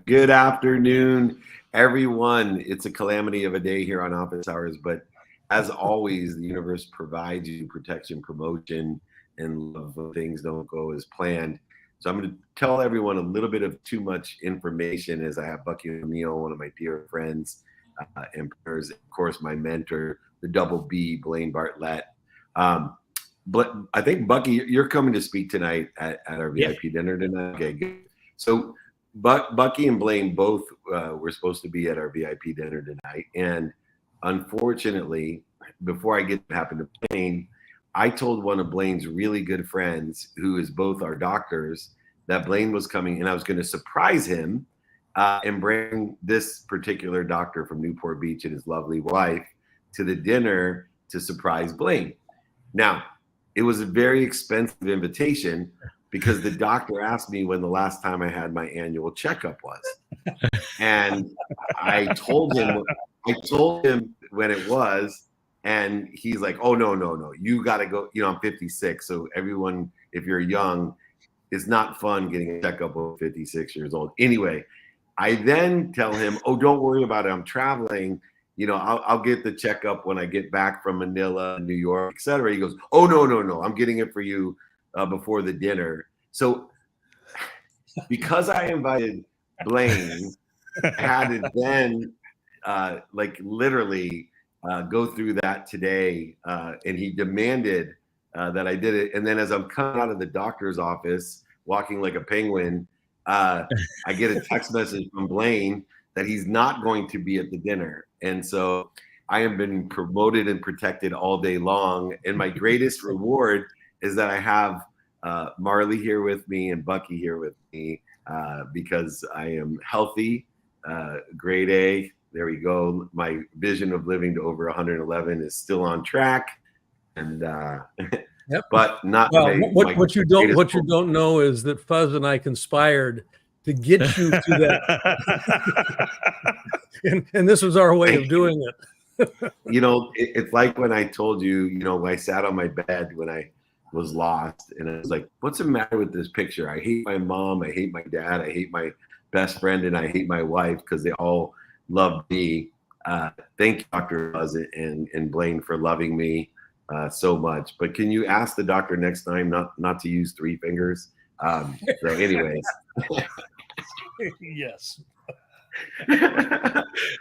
Good afternoon, everyone. It's a calamity of a day here on office hours, but as always, the universe provides you protection, promotion, and love when things don't go as planned. So I'm going to tell everyone a little bit of too much information as I have Bucky O'Neill, one of my dear friends and partners, of course, my mentor, the double B, Blaine Bartlett. But I think, Bucky, you're coming to speak tonight at our VIP dinner tonight. Okay, good. So Bucky and Blaine both were supposed to be at our VIP dinner tonight. And unfortunately, before I get what happened to Blaine, I told one of Blaine's really good friends, who is both our doctors, that Blaine was coming and I was going to surprise him and bring this particular doctor from Newport Beach and his lovely wife to the dinner to surprise Blaine. Now, it was a very expensive invitation because the doctor asked me when the last time I had my annual checkup was. And I told him when it was, and he's like, oh, no, you got to go. I'm 56. So everyone, if you're young, it's not fun getting a checkup when 56 years old. Anyway, I then tell him, oh, don't worry about it. I'm traveling. I'll get the checkup when I get back from Manila, New York, et cetera. He goes, oh, no. I'm getting it for you before the dinner. So because I invited Blaine, I had to then literally go through that today. And he demanded that I did it. And then as I'm coming out of the doctor's office, walking like a penguin, I get a text message from Blaine that he's not going to be at the dinner. And so I have been promoted and protected all day long. And my greatest reward is that I have Marley here with me and Bucky here with me because I am healthy, grade A. There we go. My vision of living to over 111 is still on track. And yep. But not what you don't know is that Fuzz and I conspired to get you to that. and this was our way of doing it. It's like when I told you, I sat on my bed when I was lost and I was like, what's the matter with this picture? I hate my mom. I hate my dad. I hate my best friend. And I hate my wife because they all love me. Thank you, Dr. Buzz and Blaine, for loving me so much. But can you ask the doctor next time not to use 3 fingers? So anyways. Yes.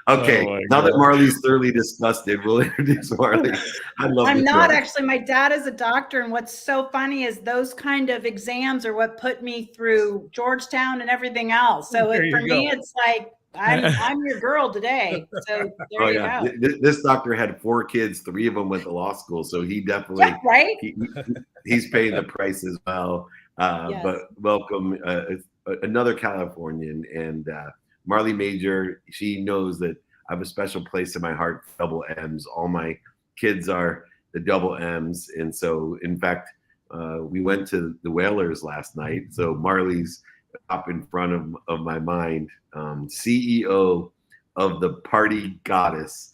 Okay. Now that Marley's thoroughly disgusted, we'll introduce Marley. I'm not actually. My dad is a doctor, and what's so funny is those kind of exams are what put me through Georgetown and everything else. So for me, it's like I'm your girl today. So there you go. This doctor had 4 kids. 3 of them went to law school, so he definitely right. He's paying the price as well. Yes. But welcome another Californian and Marley Majcher. She knows that I have a special place in my heart for double M's. All my kids are the double M's, and so in fact, we went to the Whalers last night. So Marley's up in front of my mind. CEO of the Party Goddess.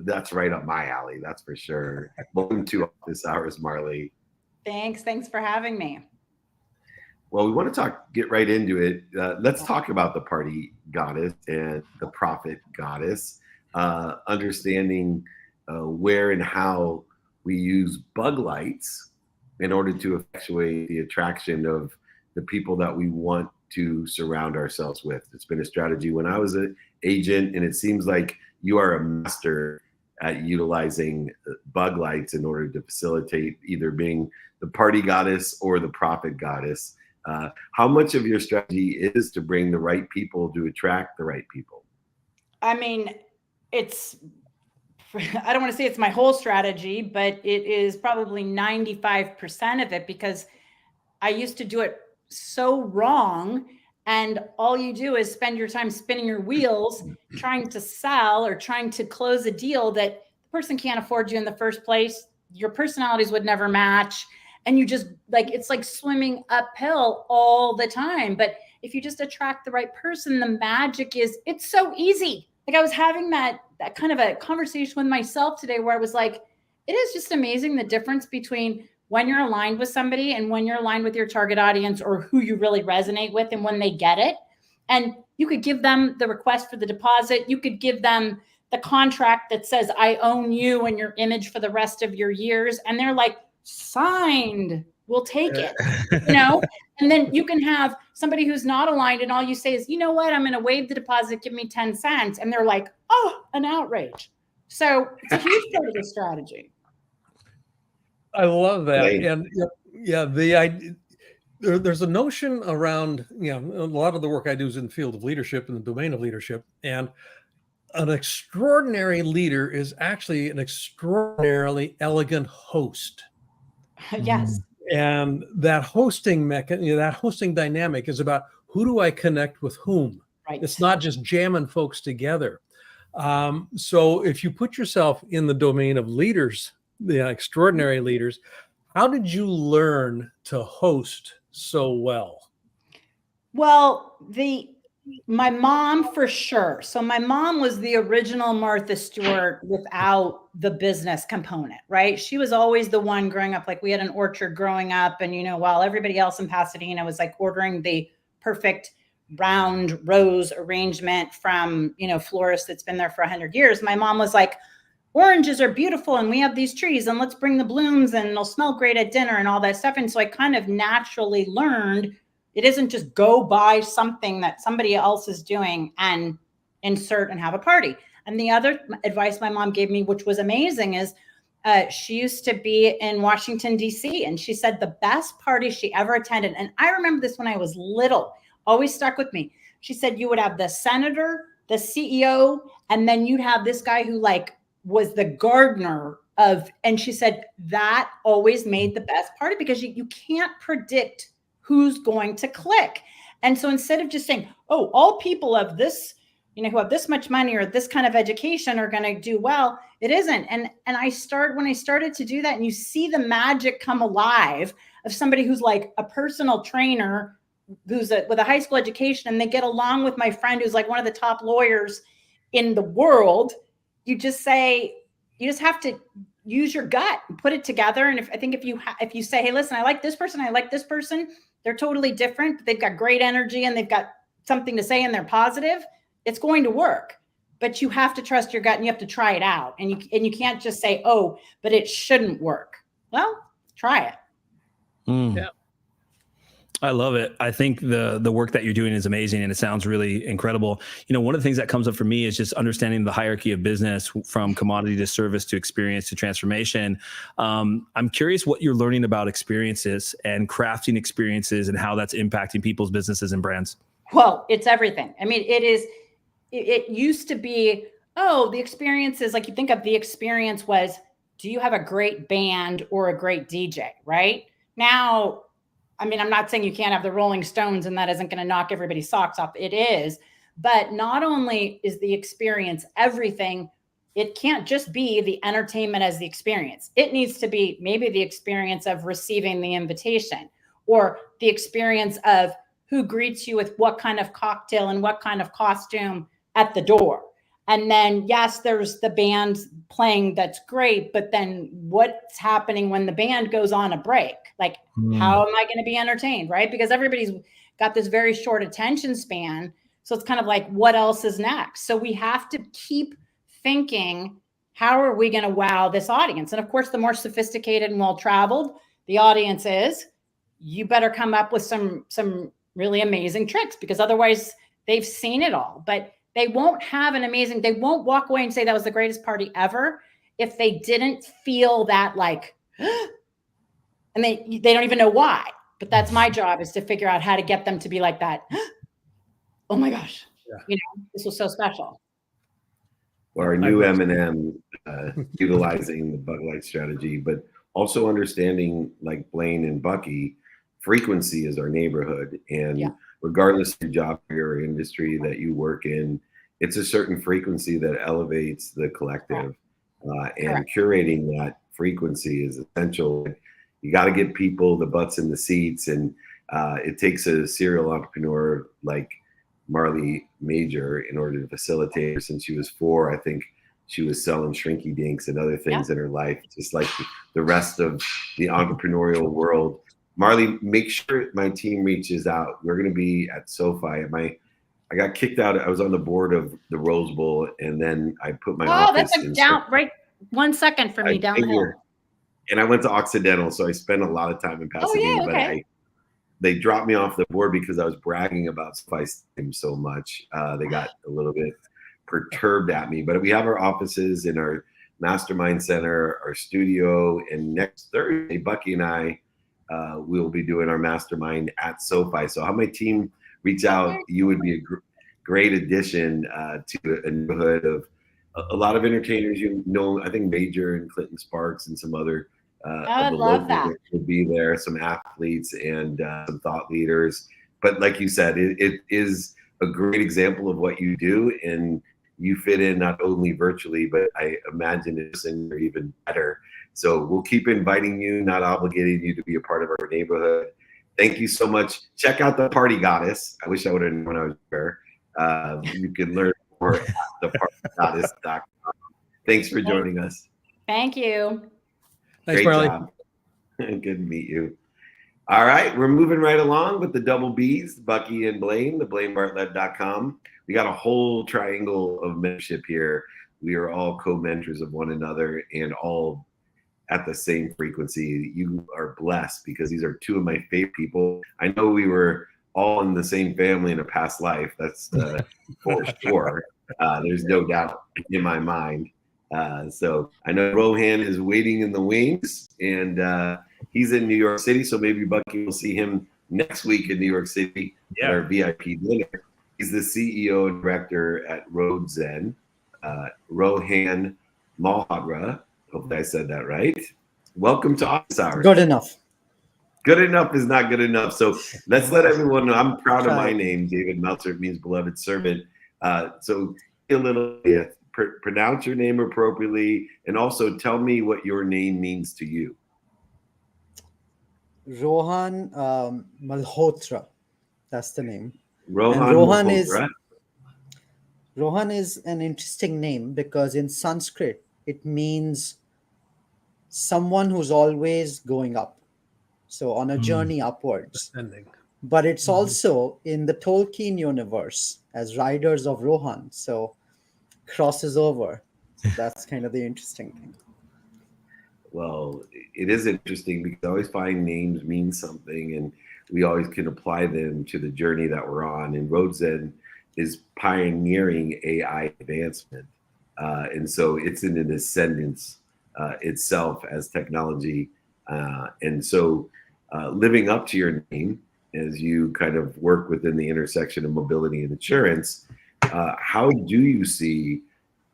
That's right up my alley. That's for sure. Welcome to Office Hours, Marley. Thanks for having me. Well, we want to get right into it. Let's talk about the Party Goddess and the Profit Goddess, understanding where and how we use bug lights in order to effectuate the attraction of the people that we want to surround ourselves with. It's been a strategy when I was an agent, and it seems like you are a master at utilizing bug lights in order to facilitate either being the Party Goddess or the Profit Goddess. How much of your strategy is to bring the right people to attract the right people? I mean, I don't want to say it's my whole strategy, but it is probably 95% of it, because I used to do it so wrong. And all you do is spend your time spinning your wheels, trying to sell or trying to close a deal that the person can't afford you in the first place. Your personalities would never match. And you just it's like swimming uphill all the time. But if you just attract the right person, the magic is, it's so easy. Like I was having that kind of a conversation with myself today where I was like, it is just amazing the difference between when you're aligned with somebody and when you're aligned with your target audience or who you really resonate with and when they get it. And You could give them the request for the deposit. You could give them the contract that says, I own you and your image for the rest of your years. And they're like, signed, we'll take it, you know? And then you can have somebody who's not aligned and all you say is, you know what, I'm going to waive the deposit, give me 10 cents. And they're like, oh, an outrage. So it's a huge part of the strategy. I love that. Blaine. And yeah, the idea, there's a notion around, you know, a lot of the work I do is in the field of leadership, in the domain of leadership. And an extraordinary leader is actually an extraordinarily elegant host. Yes. And that hosting mechanism, that hosting dynamic is about who do I connect with whom? Right. It's not just jamming folks together. So if you put yourself in the domain of leaders, the extraordinary leaders, how did you learn to host so well? Well, my mom for sure. So my mom was the original Martha Stewart without the business component, right? She was always the one growing up. Like we had an orchard growing up, and you know, while everybody else in Pasadena was like ordering the perfect round rose arrangement from, you know, florist that's been there for 100 years, my mom was like, oranges are beautiful and we have these trees and let's bring the blooms and they'll smell great at dinner and all that stuff. And so I kind of naturally learned it isn't just go buy something that somebody else is doing and insert and have a party. And the other advice my mom gave me, which was amazing, is she used to be in Washington, D.C. And she said the best party she ever attended, and I remember this when I was little, always stuck with me. She said you would have the senator, the CEO, and then you'd have this guy who like was the gardener of, and she said that always made the best party because you can't predict who's going to click. And so instead of just saying, oh, all people of this, you know, who have this much money or this kind of education are going to do well, it isn't. And when I started to do that, and you see the magic come alive of somebody who's like a personal trainer, who's with a high school education, and they get along with my friend who's like one of the top lawyers in the world, you just have to use your gut and put it together. And if you say, hey, listen, I like this person, they're totally different, but they've got great energy and they've got something to say and they're positive, it's going to work. But you have to trust your gut and you have to try it out. And you can't just say, oh, but it shouldn't work. Well, try it. Yeah. I love it. I think the work that you're doing is amazing and it sounds really incredible. You know, one of the things that comes up for me is just understanding the hierarchy of business from commodity to service to experience to transformation. I'm curious what you're learning about experiences and crafting experiences and how that's impacting people's businesses and brands. Well, it's everything. I mean, it used to be, oh, the experiences, like you think of the experience was, do you have a great band or a great DJ, right? Now, I mean, I'm not saying you can't have the Rolling Stones and that isn't going to knock everybody's socks off. It is. But not only is the experience everything, it can't just be the entertainment as the experience. It needs to be maybe the experience of receiving the invitation or the experience of who greets you with what kind of cocktail and what kind of costume at the door. And then, yes, there's the band playing. That's great. But then what's happening when the band goes on a break? Like, how am I going to be entertained? Right. Because everybody's got this very short attention span. So it's kind of like, what else is next? So we have to keep thinking, how are we going to wow this audience? And of course, the more sophisticated and well-traveled the audience is, you better come up with some really amazing tricks, because otherwise they've seen it all. But they won't walk away and say that was the greatest party ever if they didn't feel that like, and they don't even know why. But that's my job, is to figure out how to get them to be like that. Oh my gosh, you know, this was so special. Or our new M&M, utilizing the bug light strategy, but also understanding, like Blaine and Bucky, frequency is our neighborhood. And regardless of your job or industry that you work in, it's a certain frequency that elevates the collective. And curating that frequency is essential. You got to get people the butts in the seats. And it takes a serial entrepreneur like Marley Majcher in order to facilitate her. Since she was 4, I think she was selling shrinky dinks and other things in her life, just like the rest of the entrepreneurial world. Marley, make sure my team reaches out. We're going to be at SoFi at I got kicked out. I was on the board of the Rose Bowl, and then I put my Oh, office that's in. down right 1 second for me down the hill. And I went to Occidental, so I spent a lot of time in Pasadena. Oh, yeah, okay. But they dropped me off the board because I was bragging about SoFi Stadium so much. They got a little bit perturbed at me. But we have our offices in our mastermind center, our studio, and next Thursday, Bucky and I will be doing our mastermind at SoFi. So have my team reach out. You would be a great addition to a neighborhood of a lot of entertainers. You know, I think Majcher and Clinton Sparks and some other I of the love locals that. would be there, some athletes and some thought leaders. But like you said, it is a great example of what you do, and you fit in not only virtually, but I imagine it's even better. So we'll keep inviting you, not obligating you to be a part of our neighborhood. Thank you so much. Check out the Party Goddess. I wish I would have known when I was there. You can learn more at thepartygoddess.com. Thanks for joining us. Thank you. Thanks, Great Marley. job. Good to meet you. All right, we're moving right along with the double Bs, Bucky and Blaine, the BlaineBartlett.com. We got a whole triangle of mentorship here. We are all co-mentors of one another and all at the same frequency. You are blessed because these are two of my favorite people. I know we were all in the same family in a past life. That's for sure. There's no doubt in my mind. So I know Rohan is waiting in the wings, and he's in New York City. So maybe Bucky will see him next week in New York City at our VIP dinner. He's the CEO and director at Roadzen. Rohan Malhotra. Hopefully I said that right. Welcome to Office Hours. Good enough. Good enough is not good enough. So let's let everyone know. I'm proud of my name, David Meltzer. It means beloved servant. So a little pronounce your name appropriately, and also tell me what your name means to you. Rohan Malhotra. That's the name. Rohan And Malhotra. Rohan is an interesting name because in Sanskrit it means someone who's always going up. So on a journey upwards. Ascending. But it's also in the Tolkien universe as Riders of Rohan. So crosses over. So that's kind of the interesting thing. Well, it is interesting because I always find names mean something, and we always can apply them to the journey that we're on. And Roadzen is pioneering AI advancement. And so it's in an ascendance itself as technology. And so living up to your name as you kind of work within the intersection of mobility and insurance, how do you see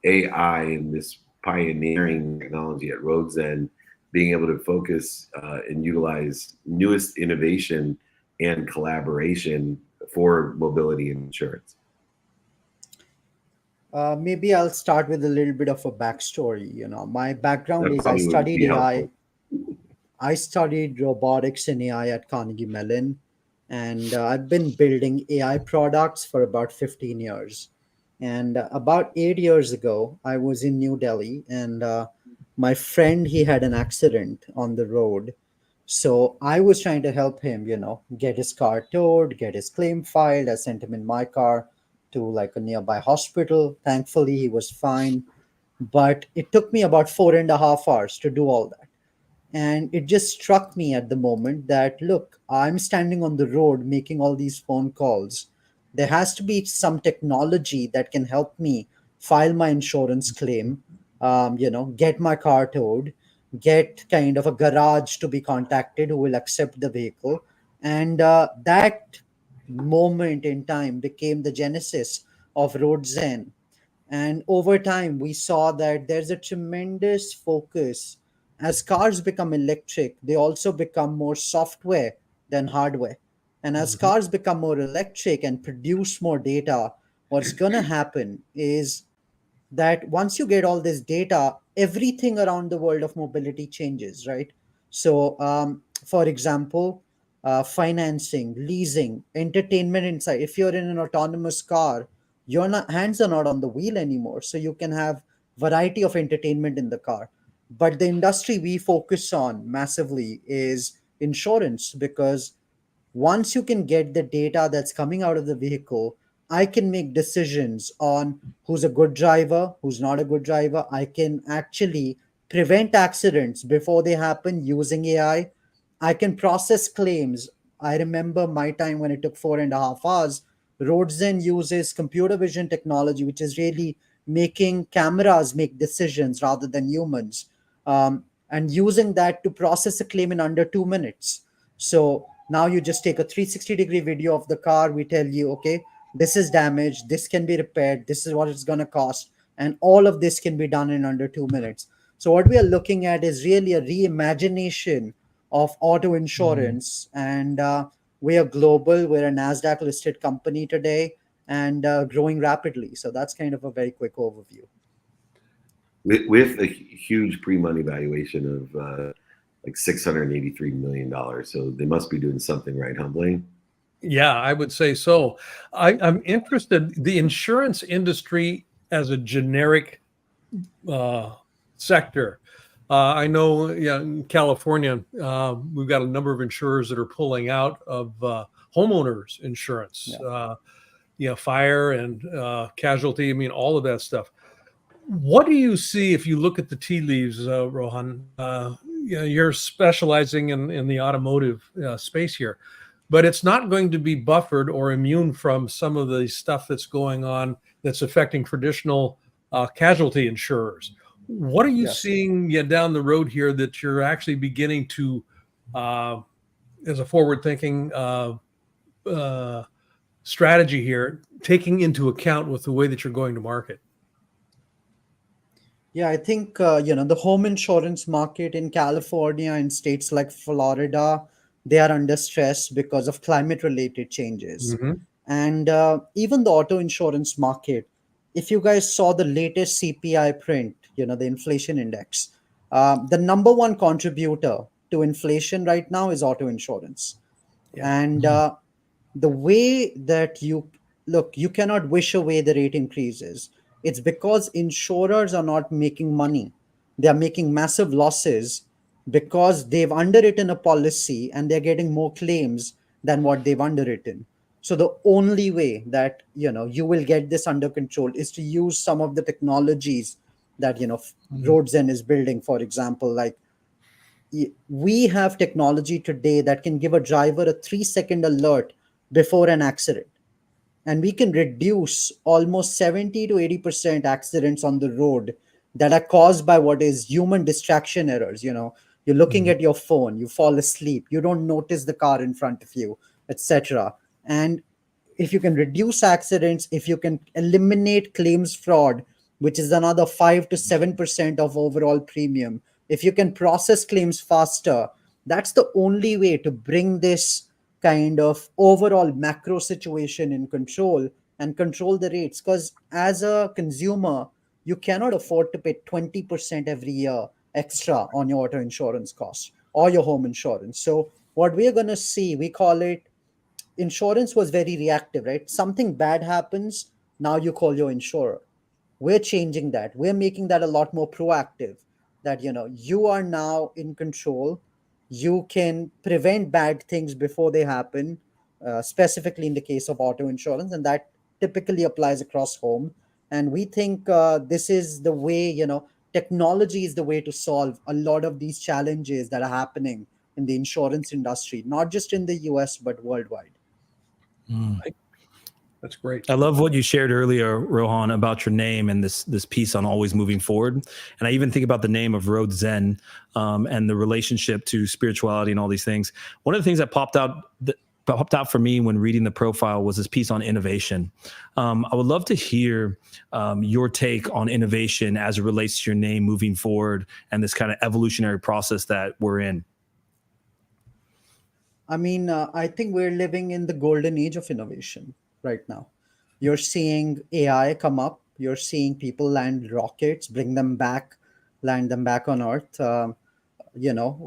AI and this pioneering technology at Roadzen being able to focus and utilize newest innovation and collaboration for mobility and insurance? Maybe I'll start with a little bit of a backstory. You know, my background That is I probably would studied be AI. helpful. I studied robotics and AI at Carnegie Mellon, and I've been building AI products for about 15 years. And about 8 years ago, I was in New Delhi, and my friend, he had an accident on the road. So I was trying to help him, you know, get his car towed, get his claim filed. I sent him in my car to like a nearby hospital. Thankfully, he was fine. But it took me about 4.5 hours to do all that. And it just struck me at the moment that, look, I'm standing on the road making all these phone calls. There has to be some technology that can help me file my insurance claim, you know, get my car towed, get kind of a garage to be contacted who will accept the vehicle. And that moment in time became the genesis of Roadzen. And over time, we saw that there's a tremendous focus. As cars become electric, they also become more software than hardware. And as cars become more electric and produce more data, what's going to happen is that once you get all this data, everything around the world of mobility changes, right? So, for example, financing, leasing, entertainment inside. If you're in an autonomous car, your hands are not on the wheel anymore, so you can have variety of entertainment in the car. But the industry we focus on massively is insurance, because once you can get the data that's coming out of the vehicle, I can make decisions on who's a good driver, who's not a good driver. I can actually prevent accidents before they happen using AI. I can process claims. I remember my time when it took 4.5 hours. Roadzen uses computer vision technology, which is really making cameras make decisions rather than humans, and using that to process a claim in under 2 minutes. So now you just take a 360-degree video of the car. We tell you, okay, this is damaged, this can be repaired, this is what it's going to cost, and all of this can be done in under 2 minutes. So what we are looking at is really a reimagination of auto insurance, and we are global. We're a Nasdaq listed company today, and growing rapidly. So that's kind of a very quick overview. With a huge pre-money valuation of like $683 million. So they must be doing something right, huh, Blaine? Yeah, I would say so. I'm interested. The insurance industry as a generic sector. I know, yeah, in California, we've got a number of insurers that are pulling out of homeowners insurance, fire and casualty. I mean, all of that stuff. What do you see if you look at the tea leaves, Rohan? You're specializing in the automotive space here, but it's not going to be buffered or immune from some of the stuff that's going on that's affecting traditional casualty insurers. What are you seeing down the road here that you're actually beginning to, as a forward-thinking strategy here, taking into account with the way that you're going to market? Yeah, I think the home insurance market in California and states like Florida, they are under stress because of climate-related changes. Mm-hmm. And even the auto insurance market, if you guys saw the latest CPI print, the inflation index, the number one contributor to inflation right now is auto insurance. Yeah. And the way that you cannot wish away the rate increases. It's because insurers are not making money. They are making massive losses because they've underwritten a policy and they're getting more claims than what they've underwritten. So the only way that you will get this under control is to use some of the technologies that Roadzen is building. For example, like we have technology today that can give a driver a 3-second alert before an accident, and we can reduce almost 70 to 80% accidents on the road that are caused by what is human distraction errors. You're looking at your phone, you fall asleep, you don't notice the car in front of you, etc. And if you can reduce accidents, if you can eliminate claims fraud, which is another 5 to 7% of overall premium, if you can process claims faster, that's the only way to bring this kind of overall macro situation in control and control the rates. Because as a consumer, you cannot afford to pay 20% every year extra on your auto insurance costs or your home insurance. So what we're going to see, we call it, insurance was very reactive, right? Something bad happens, now you call your insurer. We're changing that. We're making that a lot more proactive, that you are now in control. You can prevent bad things before they happen, specifically in the case of auto insurance, and that typically applies across home. And we think this is the way, technology is the way to solve a lot of these challenges that are happening in the insurance industry, not just in the US but worldwide. That's great. I love what you shared earlier, Rohan, about your name and this piece on always moving forward. And I even think about the name of Roadzen and the relationship to spirituality and all these things. One of the things that popped out for me when reading the profile was this piece on innovation. I would love to hear your take on innovation as it relates to your name moving forward and this kind of evolutionary process that we're in. I mean, I think we're living in the golden age of innovation right now. You're seeing AI come up. You're seeing people land rockets, land them back on Earth.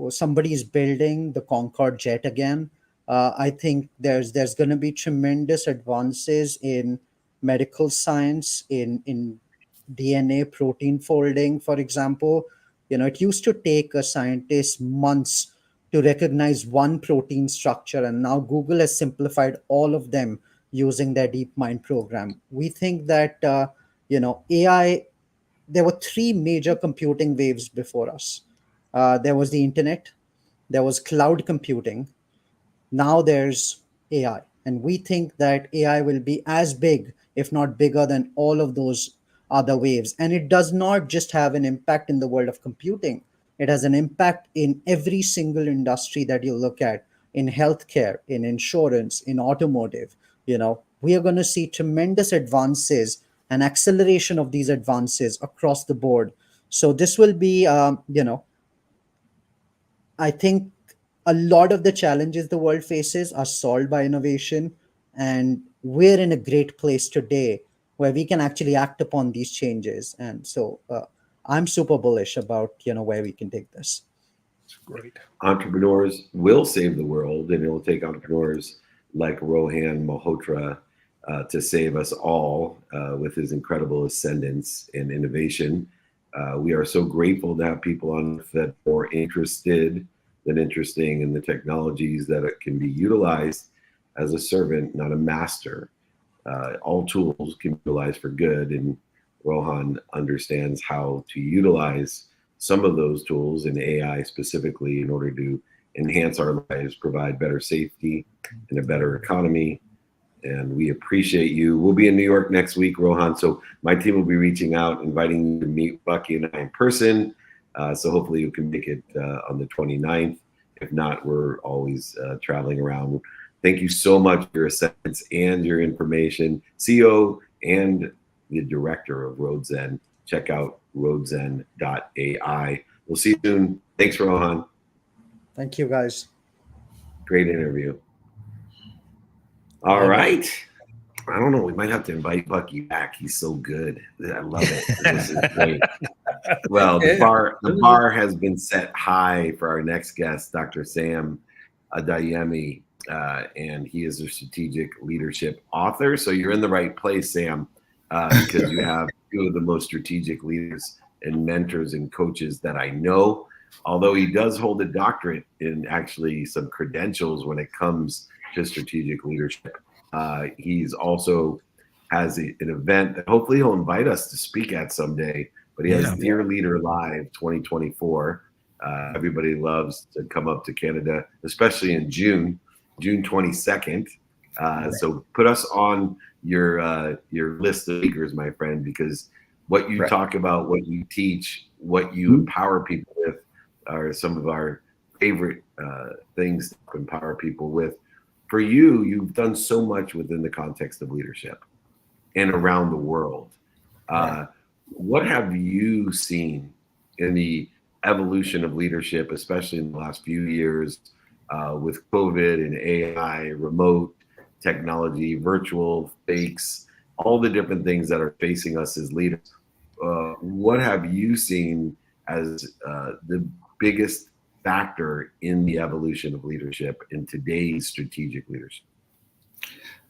Somebody's building the Concorde jet again. I think there's going to be tremendous advances in medical science, in DNA protein folding, for example. It used to take a scientist months to recognize one protein structure, and now Google has simplified all of them using their DeepMind program. We think that AI. There were three major computing waves before us. There was the internet, there was cloud computing, now there's AI. And we think that AI will be as big, if not bigger, than all of those other waves. And it does not just have an impact in the world of computing, it has an impact in every single industry that you look at, in healthcare, in insurance, in automotive. We are going to see tremendous advances and acceleration of these advances across the board. So this will be, I think a lot of the challenges the world faces are solved by innovation, and we're in a great place today where we can actually act upon these changes. And so I'm super bullish about where we can take this. Great. Entrepreneurs will save the world, and it will take entrepreneurs like Rohan Malhotra to save us all with his incredible ascendance and innovation. We are so grateful to have people on Earth that are more interested than interesting in the technologies that it can be utilized as a servant, not a master. All tools can be utilized for good, and Rohan understands how to utilize some of those tools, and AI specifically, in order to enhance our lives, provide better safety and a better economy. And we appreciate you. We'll be in New York next week, Rohan. So my team will be reaching out, inviting you to meet Bucky and I in person. So hopefully you can make it on the 29th. If not, we're always traveling around. Thank you so much for your assistance and your information. CEO and the director of Roadzen. Check out roadzen.ai. We'll see you soon. Thanks, Rohan. Thank you, guys. Great interview. All right. I don't know. We might have to invite Bucky back. He's so good. I love it. This is great. Well, the bar has been set high for our next guest, Dr. Sam Adeyemi, and he is a strategic leadership author. So you're in the right place, Sam, because you have two of the most strategic leaders and mentors and coaches that I know. Although he does hold a doctorate in actually some credentials when it comes to strategic leadership. He's also has an event that hopefully he'll invite us to speak at someday, but he has Dear Leader Live 2024. Everybody loves to come up to Canada, especially in June 22nd. So put us on your list of speakers, my friend, because what you talk about, what you teach, what you empower people with are some of our favorite things to empower people with. For you, you've done so much within the context of leadership and around the world. What have you seen in the evolution of leadership, especially in the last few years with COVID and AI, remote technology, virtual fakes, all the different things that are facing us as leaders? What have you seen as the biggest factor in the evolution of leadership in today's strategic leadership?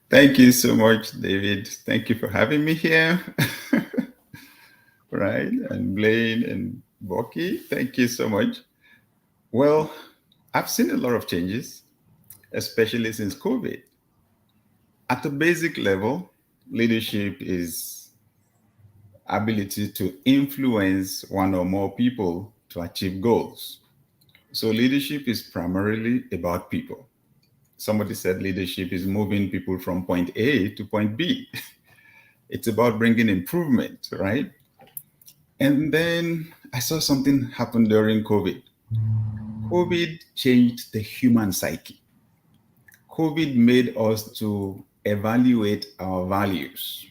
Thank you so much, David. Thank you for having me here. Right, and Blaine and Bucky, thank you so much. Well, I've seen a lot of changes, especially since COVID. At the basic level, leadership is ability to influence one or more people to achieve goals. So leadership is primarily about people. Somebody said leadership is moving people from point A to point B. It's about bringing improvement, right? And then I saw something happen during COVID. COVID changed the human psyche. COVID made us to evaluate our values.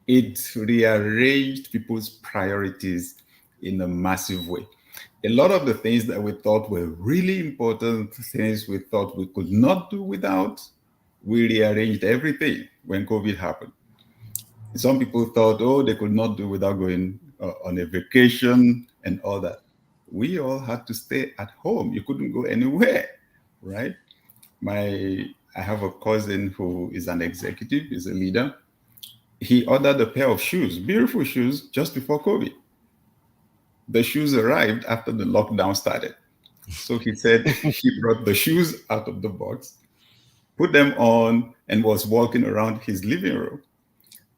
It rearranged people's priorities in a massive way. A lot of the things that we thought were really important, things we thought we could not do without, we rearranged everything when COVID happened. Some people thought, oh, they could not do without going on a vacation and all that. We all had to stay at home. You couldn't go anywhere, right? I have a cousin who is an executive, is a leader. He ordered a pair of shoes, beautiful shoes, just before COVID. The shoes arrived after the lockdown started. So he said he brought the shoes out of the box, put them on, and was walking around his living room.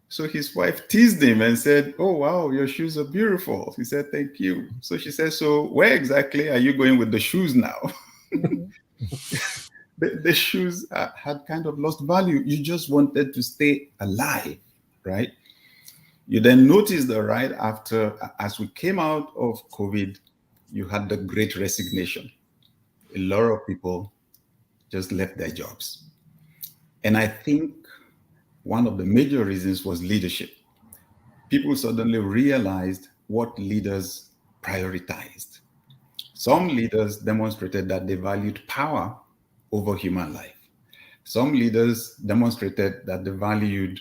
So his wife teased him and said, "Oh, wow, your shoes are beautiful." He said, "Thank you." So she said, "So where exactly are you going with the shoes now?" The shoes had kind of lost value. You just wanted to stay alive, right? You then noticed that right after, as we came out of COVID, you had the great resignation. A lot of people just left their jobs. And I think one of the major reasons was leadership. People suddenly realized what leaders prioritized. Some leaders demonstrated that they valued power over human life. Some leaders demonstrated that they valued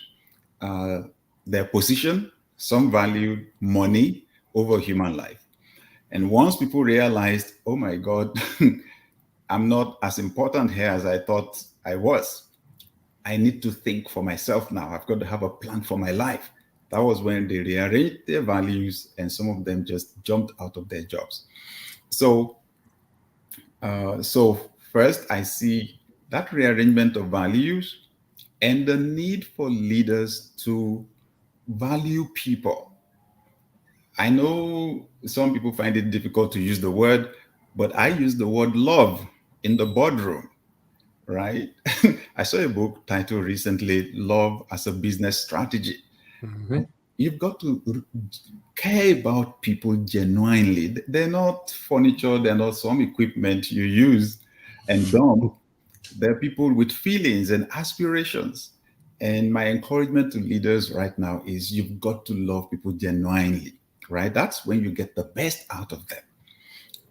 their position. Some valued money over human life. And once people realized, oh my God, I'm not as important here as I thought I was. I need to think for myself now. I've got to have a plan for my life. That was when they rearranged their values, and some of them just jumped out of their jobs. So first, I see that rearrangement of values and the need for leaders to value people. I know some people find it difficult to use the word, but I use the word love in the boardroom, right? I saw a book titled recently, Love as a Business Strategy. Mm-hmm. You've got to care about people genuinely. They're not furniture, they're not some equipment you use and dump. They're people with feelings and aspirations. And my encouragement to leaders right now is you've got to love people genuinely, right? That's when you get the best out of them.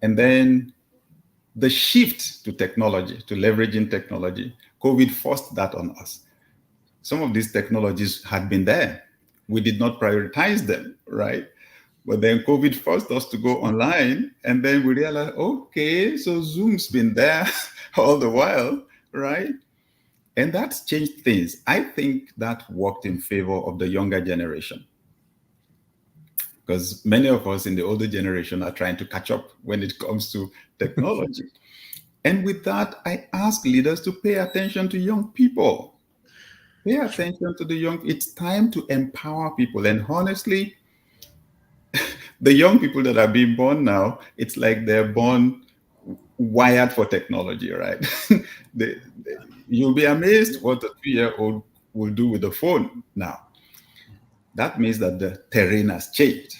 And then the shift to technology, to leveraging technology, COVID forced that on us. Some of these technologies had been there. We did not prioritize them, right? But then COVID forced us to go online, and then we realized, okay, so Zoom's been there all the while, right? And that's changed things. I think that worked in favor of the younger generation, because many of us in the older generation are trying to catch up when it comes to technology. And with that, I ask leaders to pay attention to young people. Pay attention to the young. It's time to empower people. And honestly, the young people that are being born now, it's like they're born wired for technology, right? You'll be amazed what a 2-year-old will do with the phone now. That means that the terrain has changed.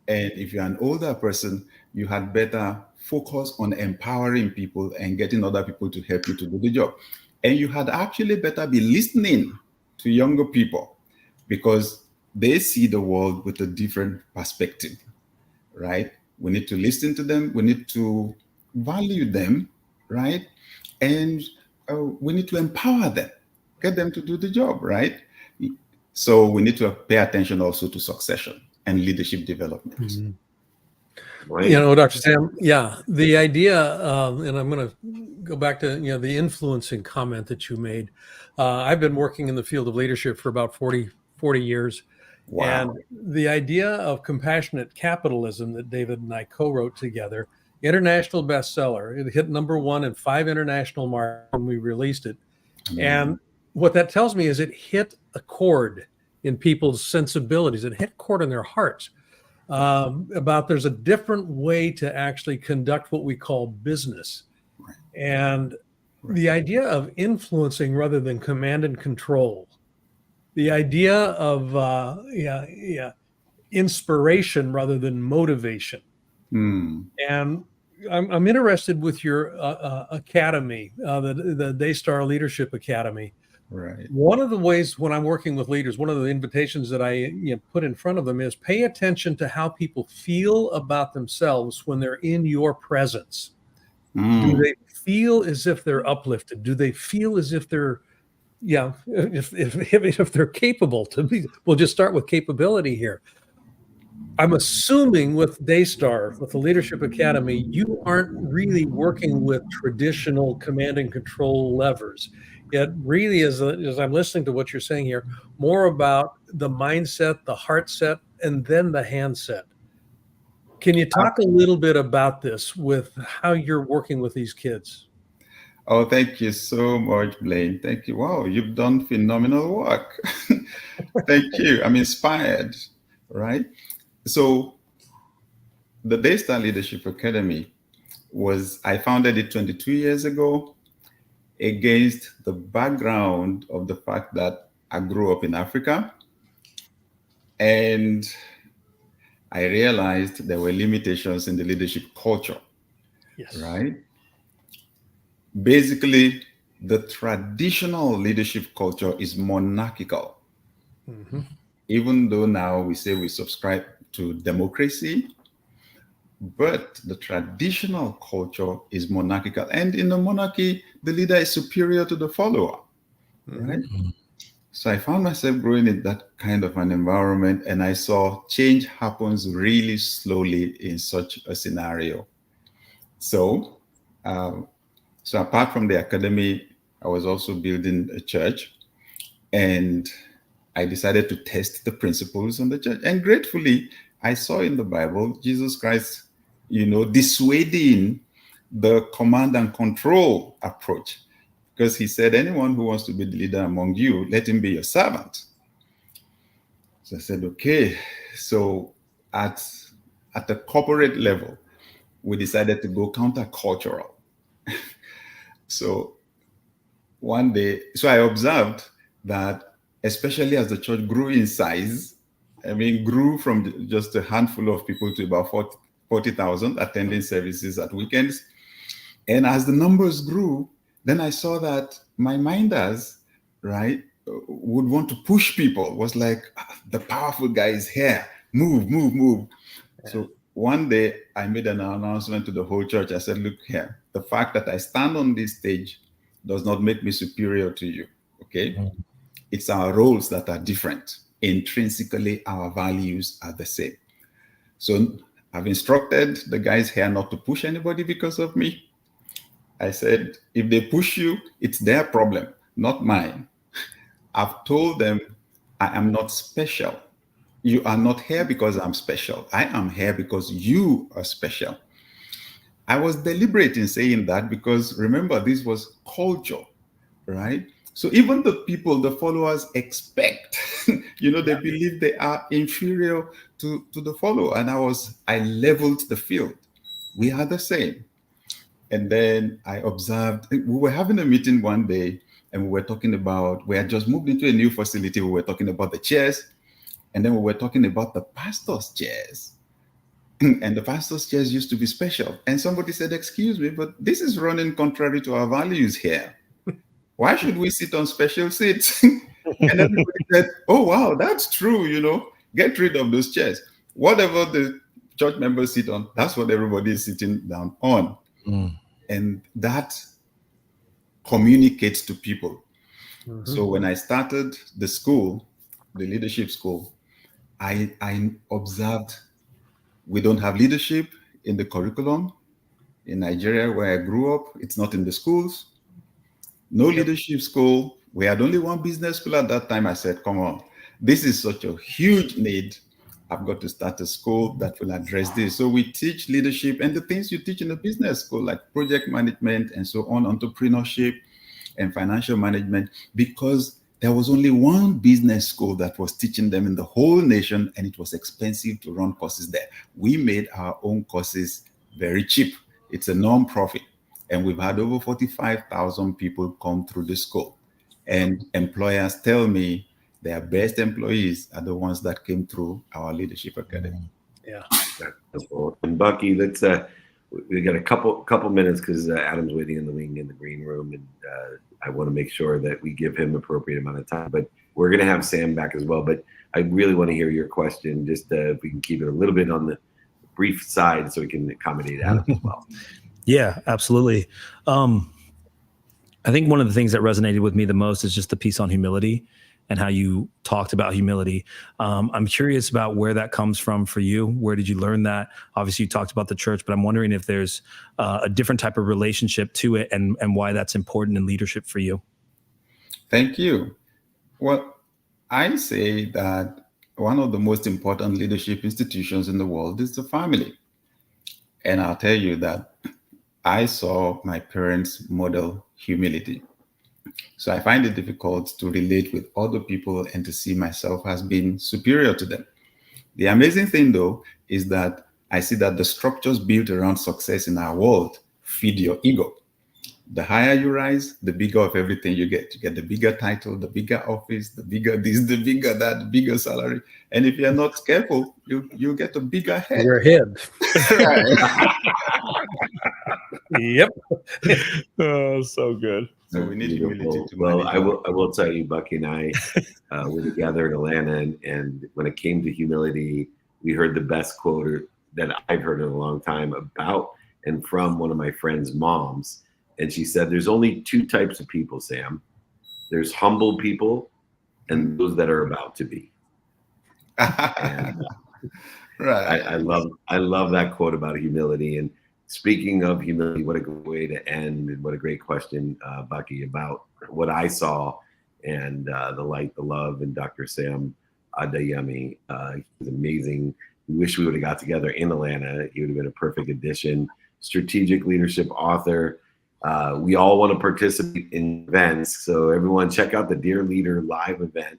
And if you're an older person, you had better focus on empowering people and getting other people to help you to do the job. And you had actually better be listening to younger people, because they see the world with a different perspective, right? We need to listen to them. We need to value them, right? And we need to empower them, get them to do the job, right? So we need to pay attention also to succession and leadership development. Mm-hmm. Right. You know, Dr. Sam, yeah, the idea, and I'm going to go back to, the influencing comment that you made. I've been working in the field of leadership for about 40 years. Wow. And the idea of compassionate capitalism that David and I co-wrote together, international bestseller, it hit #1 in 5 international markets when we released it. Amazing. And what that tells me is it hit a chord in people's sensibilities. It hit a chord in their hearts. About there's a different way to actually conduct what we call business. Right. And the idea of influencing rather than command and control, the idea of inspiration rather than motivation. And I'm interested with your academy, the Daystar Leadership Academy. Right. One of the ways when I'm working with leaders, one of the invitations that I put in front of them is pay attention to how people feel about themselves when they're in your presence. Do they feel as if they're uplifted? Do they feel as if they're, if they're capable to be? We'll just start with capability here. I'm assuming with Daystar, with the Leadership Academy, you aren't really working with traditional command and control levers. It really is, as I'm listening to what you're saying here, more about the mindset, the heart set, and then the handset. Can you talk a little bit about this with how you're working with these kids? Oh, thank you so much, Blaine. Thank you. Wow, you've done phenomenal work. Thank you. I'm inspired, right? So the Daystar Leadership Academy I founded it 22 years ago against the background of the fact that I grew up in Africa and I realized there were limitations in the leadership culture, Yes. right? Basically, the traditional leadership culture is monarchical. Mm-hmm. Even though now we say we subscribe to democracy, but the traditional culture is monarchical. And in the monarchy, the leader is superior to the follower, right? Mm-hmm. So I found myself growing in that kind of an environment, and I saw change happens really slowly in such a scenario. So, so apart from the academy, I was also building a church, and I decided to test the principles on the church. And gratefully, I saw in the Bible Jesus Christ, dissuading the command and control approach, because he said, anyone who wants to be the leader among you, let him be your servant. So I said, okay. So at the corporate level, we decided to go countercultural. So one day, so I observed that, especially as the church grew in size, grew from just a handful of people to about 40,000 attending services at weekends. And as the numbers grew, then I saw that my minders, right, would want to push people. It was like, the powerful guy is here. Move, move, move. Yeah. So one day I made an announcement to the whole church. I said, look here, the fact that I stand on this stage does not make me superior to you, okay? Mm-hmm. It's our roles that are different. Intrinsically, our values are the same. So I've instructed the guys here not to push anybody because of me. I said, if they push you, it's their problem, not mine. I've told them I am not special. You are not here because I'm special. I am here because you are special. I was deliberate in saying that because remember, this was culture, right? So even the people, the followers expect, they believe they are inferior to the follower. And I leveled the field. We are the same. And then I observed, we were having a meeting one day and we had just moved into a new facility. We were talking about the chairs. And then we were talking about the pastor's chairs. And the pastor's chairs used to be special. And somebody said, excuse me, but this is running contrary to our values here. Why should we sit on special seats? And everybody said, oh, wow, that's true, get rid of those chairs. Whatever the church members sit on, that's what everybody is sitting down on. Mm. And that communicates to people. Mm-hmm. So when I started the school, the leadership school, I observed we don't have leadership in the curriculum. In Nigeria, where I grew up, it's not in the schools. No leadership school. We had only one business school at that time. I said, come on, this is such a huge need. I've got to start a school that will address this. So we teach leadership and the things you teach in a business school, like project management and so on, entrepreneurship and financial management, because there was only one business school that was teaching them in the whole nation, and it was expensive to run courses there. We made our own courses very cheap. It's a non-profit, and we've had over 45,000 people come through the school. And employers tell me their best employees are the ones that came through our leadership academy. Yeah. And Bucky, let's we got a couple minutes because Adam's waiting in the wing in the green room, and I want to make sure that we give him appropriate amount of time. But we're going to have Sam back as well. But I really want to hear your question. Just if we can keep it a little bit on the brief side, so we can accommodate Adam as well. Yeah, absolutely. I think one of the things that resonated with me the most is just the piece on humility and how you talked about humility. I'm curious about where that comes from for you. Where did you learn that? Obviously, you talked about the church, but I'm wondering if there's a different type of relationship to it and why that's important in leadership for you. Thank you. Well, I say that one of the most important leadership institutions in the world is the family. And I'll tell you that I saw my parents model humility. So I find it difficult to relate with other people and to see myself as being superior to them. The amazing thing, though, is that I see that the structures built around success in our world feed your ego. The higher you rise, the bigger of everything you get. You get the bigger title, the bigger office, the bigger this, the bigger that, the bigger salary. And if you're not careful, you get a bigger head. Your head. Right. Yep. Oh, so good. So we need Beautiful. humility to Well, manage. I will tell you, Bucky and I were together in Atlanta, and when it came to humility, we heard the best quote that I've heard in a long time about and from one of my friend's moms. And she said, there's only two types of people, Sam. There's humble people and those that are about to be. And Right. I love that quote about humility. And speaking of humility, what a great way to end, and what a great question, Bucky, about what I saw and the light, the love, and Dr. Sam Adeyemi. He's amazing. We wish we would have got together in Atlanta. He would have been a perfect addition. Strategic leadership author. We all want to participate in events. So everyone check out the Dear Leader Live event,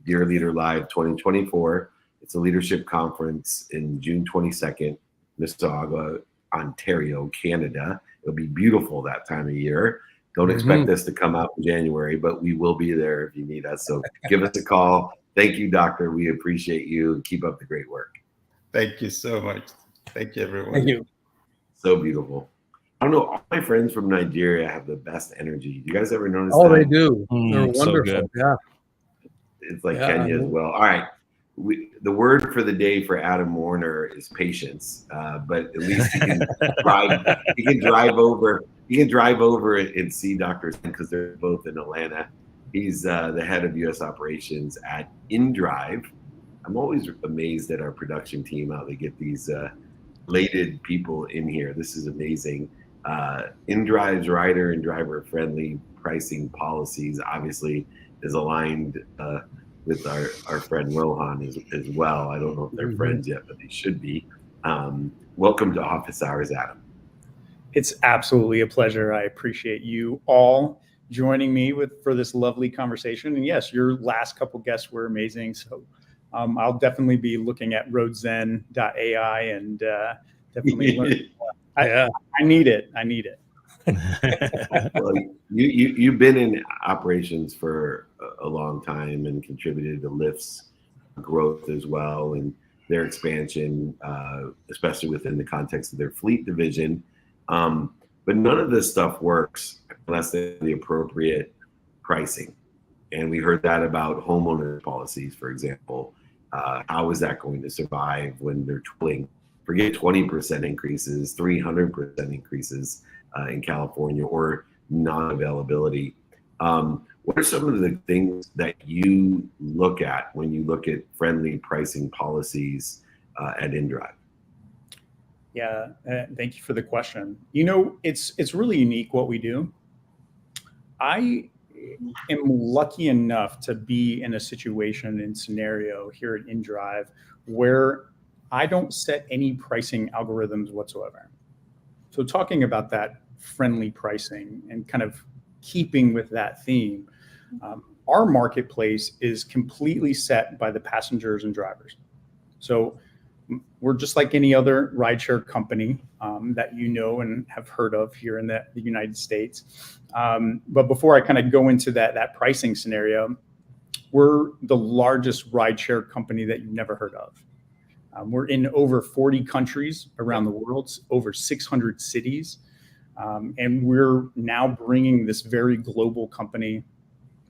Dear Leader Live 2024. It's a leadership conference in June 22nd, Mississauga, Ontario, Canada. It'll be beautiful that time of year. Don't expect us to come out in January, but we will be there if you need us. So give us a call. Thank you, Doctor. We appreciate you. Keep up the great work. Thank you so much. Thank you, everyone. Thank you. So beautiful. I don't know, all my friends from Nigeria have the best energy. You guys ever notice Oh, that? they do. They're So wonderful. good. Yeah. It's like Yeah, Kenya as well. All right. The word for the day for Adam Warner is patience, but at least he can drive over and see Dr. because they're both in Atlanta. He's the head of U.S. operations at InDrive. I'm always amazed at our production team, how they get these related people in here. This is amazing. InDrive's rider and driver friendly pricing policies obviously is aligned with our friend Rohan as well. I don't know if they're friends yet, but they should be. Welcome to Office Hours, Adam. It's absolutely a pleasure. I appreciate you all joining me for this lovely conversation. And yes, your last couple guests were amazing. So I'll definitely be looking at roadzen.ai and definitely learn. I need it. I need it. Well, you've been in operations for a long time and contributed to Lyft's growth as well and their expansion, especially within the context of their fleet division. But none of this stuff works unless they have the appropriate pricing. And we heard that about homeowner policies, for example. How is that going to survive when they're twilling? Forget 20% increases, 300% increases in California, or non-availability. What are some of the things that you look at when you look at friendly pricing policies at InDrive? Yeah, thank you for the question. You know, it's really unique what we do. I am lucky enough to be in a situation and scenario here at InDrive where I don't set any pricing algorithms whatsoever. So talking about that friendly pricing and kind of keeping with that theme, our marketplace is completely set by the passengers and drivers. So we're just like any other rideshare company that you know and have heard of here in the United States. But before I kind of go into that pricing scenario, we're the largest rideshare company that you've never heard of. We're in over 40 countries around the world, over 600 cities. And we're now bringing this very global company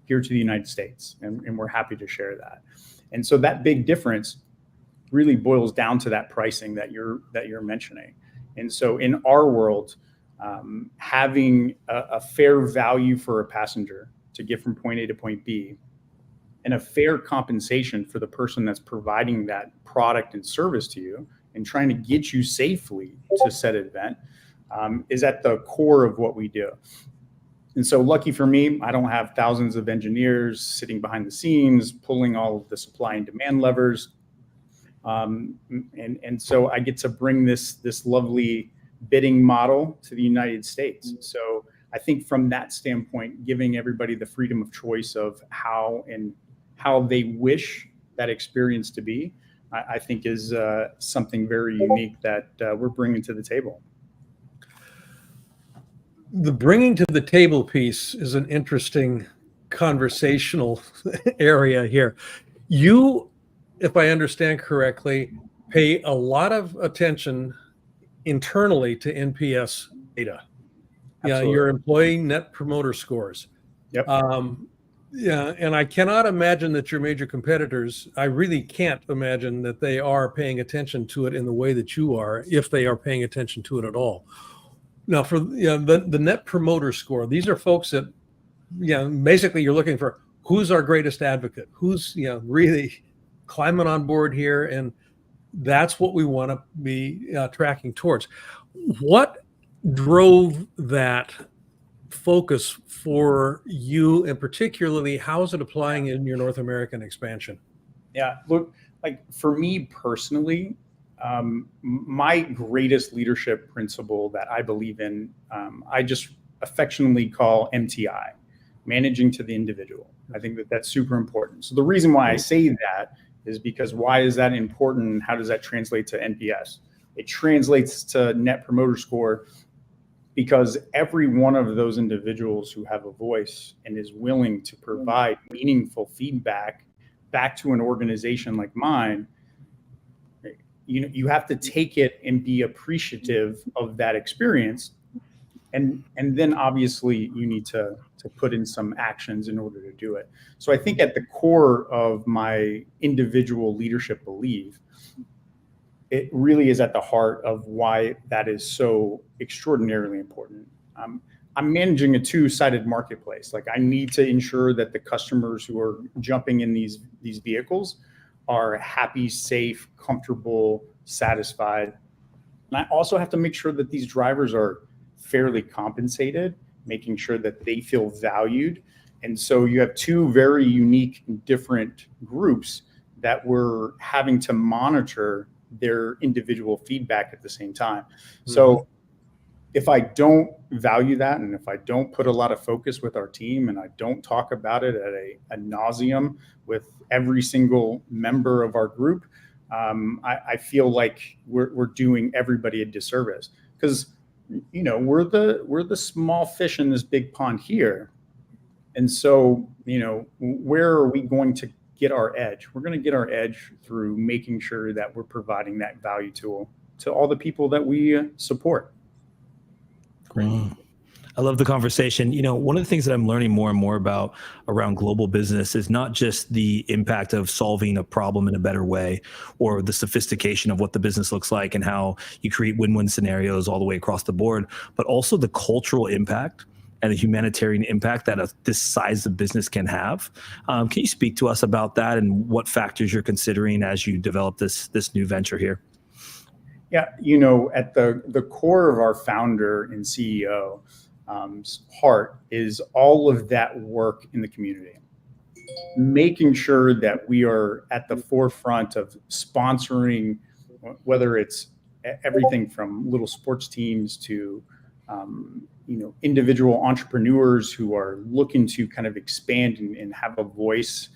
here to the United States. And we're happy to share that. And so that big difference really boils down to that pricing that you're mentioning. And so in our world, having a fair value for a passenger to get from point A to point B, and a fair compensation for the person that's providing that product and service to you and trying to get you safely to said event is at the core of what we do. And so lucky for me, I don't have thousands of engineers sitting behind the scenes, pulling all of the supply and demand levers. And so I get to bring this lovely bidding model to the United States. So I think from that standpoint, giving everybody the freedom of choice of how they wish that experience to be, I think is something very unique that we're bringing to the table. The bringing to the table piece is an interesting conversational area here. You, if I understand correctly, pay a lot of attention internally to NPS data. Yeah, your employee net promoter scores. Yep. Yeah, and I cannot imagine that your major competitors, I really can't imagine that they are paying attention to it in the way that you are, if they are paying attention to it at all. Now, for the net promoter score, these are folks that, basically you're looking for who's our greatest advocate, who's really climbing on board here, and that's what we want to be tracking towards. What drove that focus for you, and particularly how is it applying in your North American expansion? Yeah, look, like for me personally, my greatest leadership principle that I believe in, I just affectionately call MTI, managing to the individual. I think that that's super important. So the reason why I say that is because why is that important? How does that translate to NPS? It translates to net promoter score because every one of those individuals who have a voice and is willing to provide meaningful feedback back to an organization like mine, you have to take it and be appreciative of that experience. And then obviously you need to put in some actions in order to do it. So I think at the core of my individual leadership belief, it really is at the heart of why that is so extraordinarily important. I'm managing a two-sided marketplace. Like I need to ensure that the customers who are jumping in these vehicles are happy, safe, comfortable, satisfied. And I also have to make sure that these drivers are fairly compensated, making sure that they feel valued. And so you have two very unique and different groups that we're having to monitor their individual feedback at the same time. Mm-hmm. So if I don't value that, and if I don't put a lot of focus with our team, and I don't talk about it at a nauseum with every single member of our group, I feel like we're doing everybody a disservice, because we're the small fish in this big pond here. And so where are we going to get our edge? We're going to get our edge through making sure that we're providing that value to all the people that we support. Great. I love the conversation. One of the things that I'm learning more and more about around global business is not just the impact of solving a problem in a better way, or the sophistication of what the business looks like and how you create win-win scenarios all the way across the board, but also the cultural impact and the humanitarian impact that this size of business can have. Can you speak to us about that and what factors you're considering as you develop this new venture here? Yeah, at the core of our founder and CEO heart is all of that work in the community, making sure that we are at the forefront of sponsoring, whether it's everything from little sports teams to individual entrepreneurs who are looking to kind of expand and have a voice,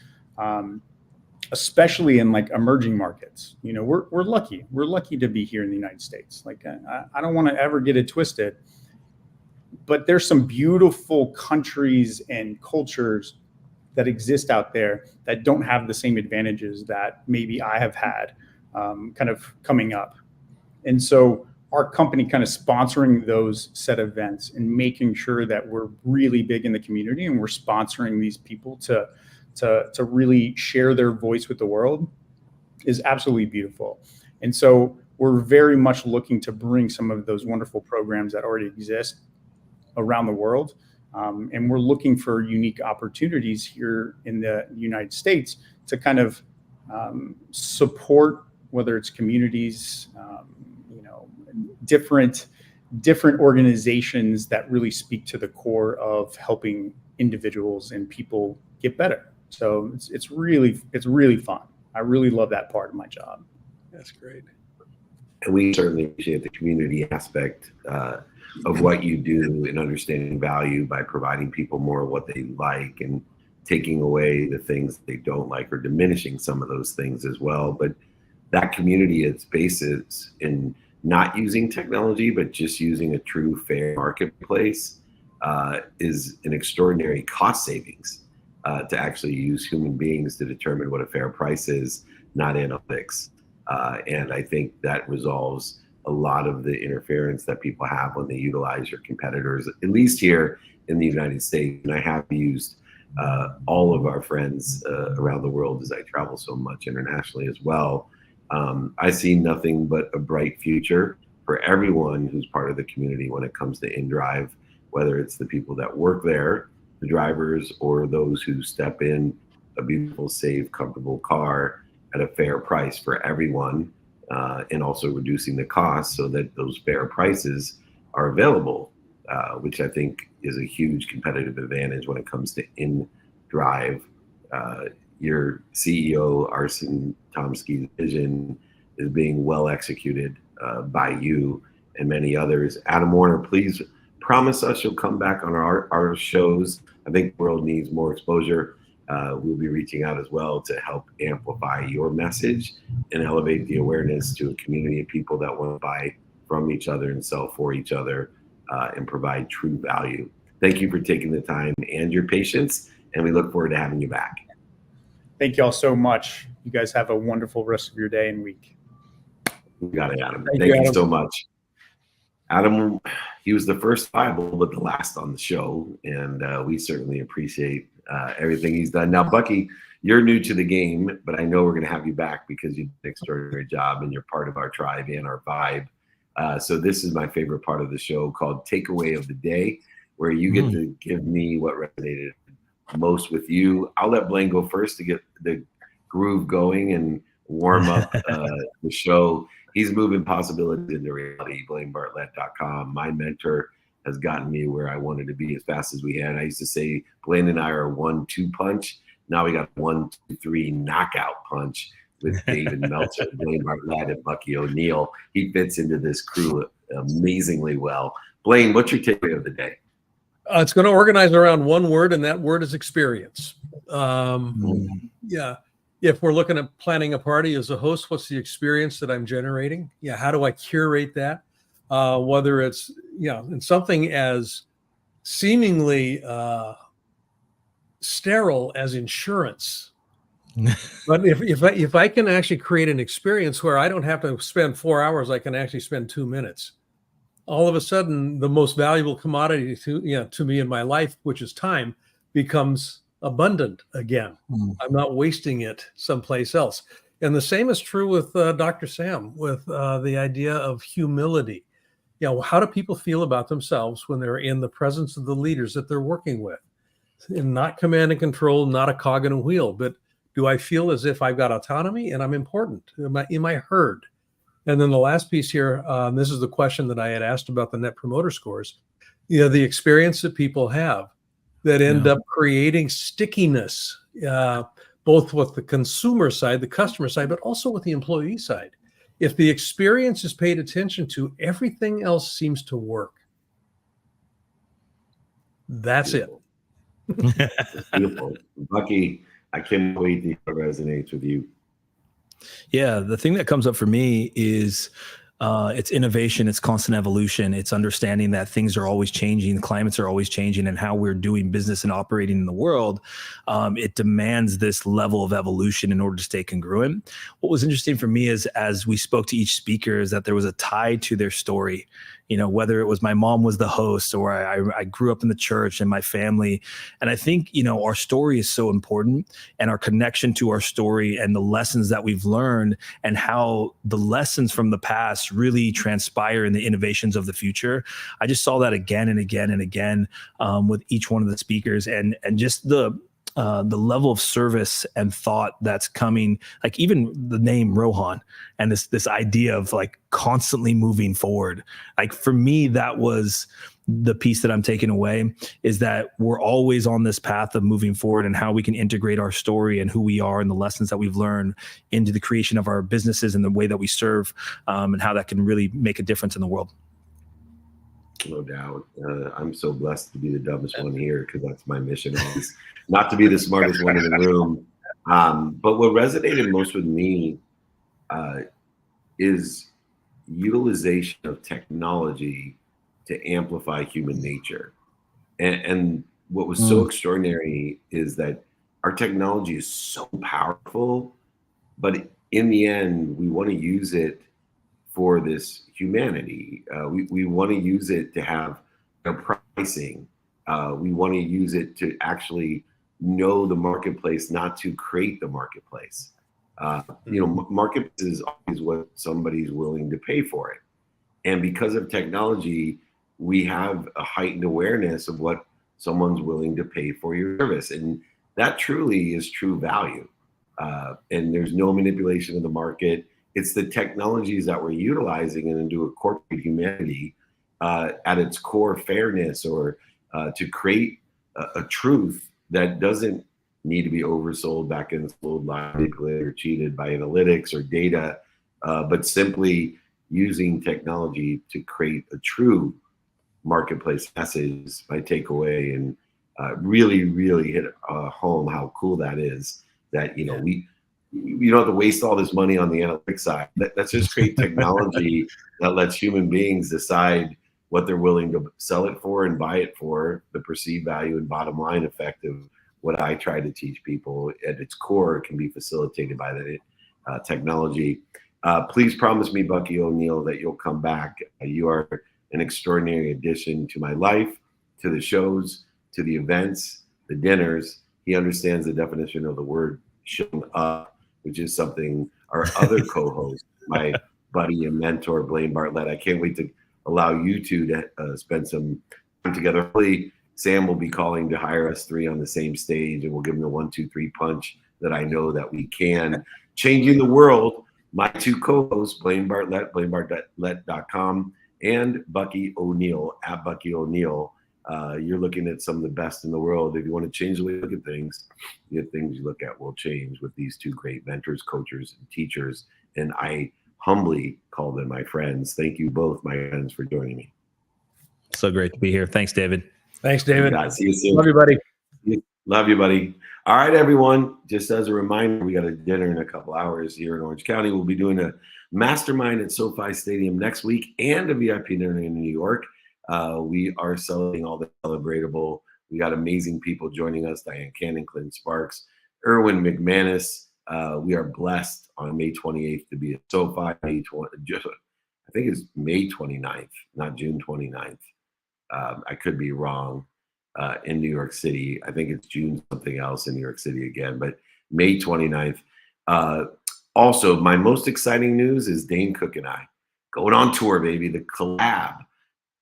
especially in like emerging markets. We're lucky to be here in the United States. Like I don't want to ever get it twisted, but there's some beautiful countries and cultures that exist out there that don't have the same advantages that maybe I have had kind of coming up. And so our company kind of sponsoring those set events and making sure that we're really big in the community and we're sponsoring these people to really share their voice with the world is absolutely beautiful. And so we're very much looking to bring some of those wonderful programs that already exist around the world. And we're looking for unique opportunities here in the United States to kind of support, whether it's communities, different organizations that really speak to the core of helping individuals and people get better. So it's really fun. I really love that part of my job. That's great. And we certainly appreciate the community aspect of what you do in understanding value by providing people more of what they like and taking away the things they don't like or diminishing some of those things as well. But that community, its basis in not using technology, but just using a true fair marketplace is an extraordinary cost savings to actually use human beings to determine what a fair price is, not analytics. And I think that resolves a lot of the interference that people have when they utilize your competitors, at least here in the United States. And I have used all of our friends around the world as I travel so much internationally as well. I see nothing but a bright future for everyone who's part of the community when it comes to InDrive, whether it's the people that work there, the drivers, or those who step in a beautiful, safe, comfortable car at a fair price for everyone, and also reducing the cost so that those fair prices are available, which I think is a huge competitive advantage when it comes to InDrive. Your CEO, Arsen Tomsky's vision is being well executed by you and many others. Adam Warner, please promise us you'll come back on our shows. I think the world needs more exposure. We'll be reaching out as well to help amplify your message and elevate the awareness to a community of people that want to buy from each other and sell for each other and provide true value. Thank you for taking the time and your patience, and we look forward to having you back. Thank you all so much. You guys have a wonderful rest of your day and week. You got it, Adam. Thank Thank you, you Adam. so much. Adam, he was the first Bible, but the last on the show, and we certainly appreciate everything he's done. Now, Bucky, you're new to the game, but I know we're going to have you back because you did an extraordinary job and you're part of our tribe and our vibe. So this is my favorite part of the show called Takeaway of the Day, where you get to give me what resonated most with you. I'll let Blaine go first to get the groove going and warm up the show. He's moving possibilities into reality. BlaineBartlett.com. My mentor has gotten me where I wanted to be as fast as we can. I used to say Blaine and I are a 1-2 punch. Now we got 1-2-3 knockout punch with David Meltzer, Blaine Bartlett, and Bucky O'Neill. He fits into this crew amazingly well. Blaine, what's your takeaway of the day? It's going to organize around one word, and that word is experience. Yeah. If we're looking at planning a party as a host, what's the experience that I'm generating? Yeah. How do I curate that? Whether it's, in something as seemingly sterile as insurance. But if I can actually create an experience where I don't have to spend 4 hours, I can actually spend 2 minutes. All of a sudden, the most valuable commodity to me in my life, which is time, becomes abundant again. I'm not wasting it someplace else. And the same is true with Dr. Sam, with the idea of humility. How do people feel about themselves when they're in the presence of the leaders that they're working with? And not command and control, not a cog in a wheel, but do I feel as if I've got autonomy and I'm important? Am I heard? And then the last piece here, this is the question that I had asked about the Net Promoter Scores, the experience that people have that end up creating stickiness, both with the consumer side, the customer side, but also with the employee side. If the experience is paid attention to, everything else seems to work. That's Beautiful. It. Beautiful. Bucky, I can't wait to hear what resonates with you. Yeah, the thing that comes up for me is it's innovation, it's constant evolution, it's understanding that things are always changing, the climates are always changing, and how we're doing business and operating in the world, it demands this level of evolution in order to stay congruent. What was interesting for me is, as we spoke to each speaker, is that there was a tie to their story. Whether it was my mom was the host, or I grew up in the church and my family. And I think, our story is so important, and our connection to our story and the lessons that we've learned and how the lessons from the past really transpire in the innovations of the future. I just saw that again and again and again with each one of the speakers, and just the level of service and thought that's coming, like even the name Rohan and this idea of like constantly moving forward. Like for me, that was the piece that I'm taking away is that we're always on this path of moving forward and how we can integrate our story and who we are and the lessons that we've learned into the creation of our businesses and the way that we serve, and how that can really make a difference in the world. No doubt. I'm so blessed to be the dumbest one here, because that's my mission, always not to be the smartest one in the room. But what resonated most with me is utilization of technology to amplify human nature. And what was so extraordinary is that our technology is so powerful, but in the end, we want to use it for this humanity. We want to use it to have pricing. We want to use it to actually know the marketplace, not to create the marketplace. Market is always what somebody's willing to pay for it. And because of technology, we have a heightened awareness of what someone's willing to pay for your service. And that truly is true value. And there's no manipulation of the market. It's the technologies that we're utilizing and into a corporate humanity at its core fairness, or to create a truth that doesn't need to be oversold, back and sold, lied, or cheated by analytics or data, but simply using technology to create a true marketplace message. My takeaway, and really, really hit home how cool that is. That we don't have to waste all this money on the analytics side. Let's just create technology that lets human beings decide what they're willing to sell it for and buy it for. The perceived value and bottom line effect of what I try to teach people at its core can be facilitated by the technology. Please promise me, Bucky O'Neill, that you'll come back. You are an extraordinary addition to my life, to the shows, to the events, the dinners. He understands the definition of the word showing up, which is something our other co-host, my buddy and mentor, Blaine Bartlett. I can't wait to allow you two to spend some time together. Hopefully, Sam will be calling to hire us three on the same stage, and we'll give him the 1, 2, 3 punch that I know that we can. Changing the world. My two co-hosts, Blaine Bartlett, BlaineBartlett.com, and Bucky O'Neill, at Bucky O'Neill. You're looking at some of the best in the world. If you want to change the way you look at things, the things you look at will change with these two great mentors, coaches, and teachers. And I humbly call them my friends. Thank you both, my friends, for joining me. So great to be here. Thanks, David. Thanks, David. See you soon. Love you, buddy. Love you, buddy. All right, everyone. Just as a reminder, we got a dinner in a couple hours here in Orange County. We'll be doing a mastermind at SoFi Stadium next week and a VIP dinner in New York. We are celebrating all the celebratable. We got amazing people joining us: Diane Cannon, Clinton Sparks, Erwin McManus. We are blessed on May 28th to be at SoFi. I think it's May 29th, not June 29th. I could be wrong. In New York City. I think it's June something else in New York City again, but May 29th. Also, my most exciting news is Dane Cook and I going on tour, baby. The collab.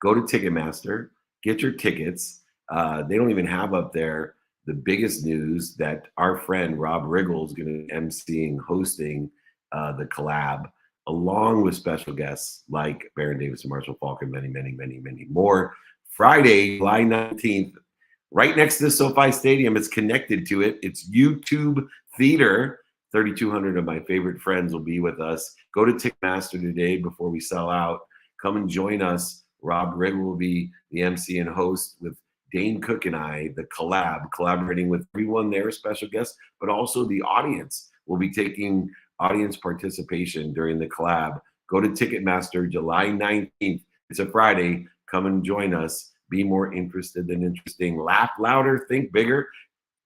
Go to Ticketmaster, get your tickets. They don't even have up there the biggest news that our friend Rob Riggle is going to be emceeing, hosting the collab, along with special guests like Baron Davis and Marshall Falk and many, many, many, many more. Friday, July 19th, right next to the SoFi Stadium. It's connected to it. It's YouTube Theater. 3,200 of my favorite friends will be with us. Go to Ticketmaster today before we sell out. Come and join us. Rob Riggle will be the MC and host with Dane Cook and I, the collab, collaborating with everyone there, special guests, but also the audience. We'll be taking audience participation during the collab. Go to Ticketmaster July 19th. It's a Friday. Come and join us. Be more interested than interesting. Laugh louder, think bigger.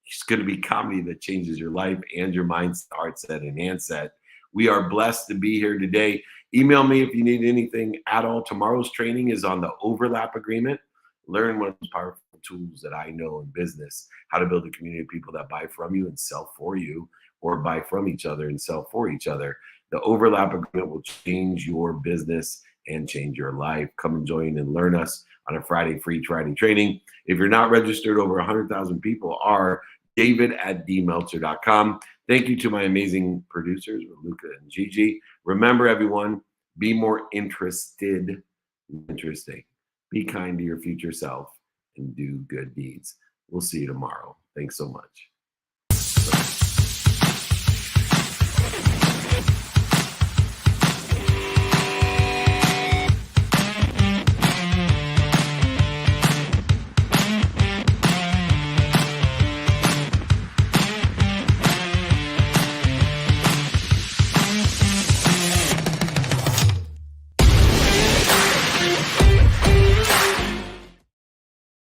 It's going to be comedy that changes your life and your mindset, heart set, and handset. We are blessed to be here today. Email me if you need anything at all. Tomorrow's training is on the overlap agreement. Learn one of those powerful tools that I know in business, how to build a community of people that buy from you and sell for you, or buy from each other and sell for each other. The overlap agreement will change your business and change your life. Come and join and learn us on a Friday, free Friday training. If you're not registered, over 100,000 people are. David@dmeltzer.com. Thank you to my amazing producers, Luca and Gigi. Remember, everyone, be more interested than interesting. be kind to your future self, and do good deeds. We'll see you tomorrow. Thanks so much.